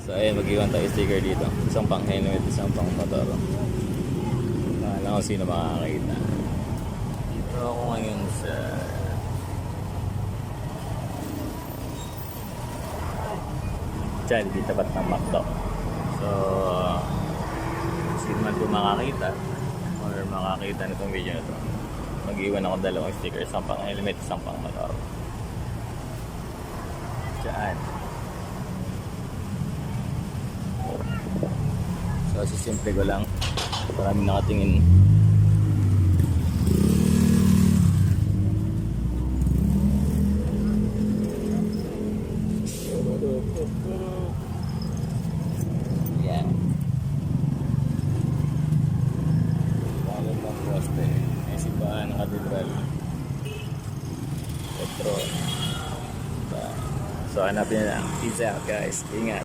So ayun, mag-iwan tayo sticker dito. Isang pang helmet, isang pang motor. Alam ko sino makakakita. Dito ako ngayon sa Jollibee, tapat ng McDo. So sino man po makakita or makakita nitong video na to, mag-iwan ako dalawang sticker, isang pang helmet, isang pang motor. Diyan. So sisimple ko lang, maraming nakatingin. Yan. Balat ng poste. May simbahan ng katedral. Petro. So hanapin na lang. Peace out guys. Ingat.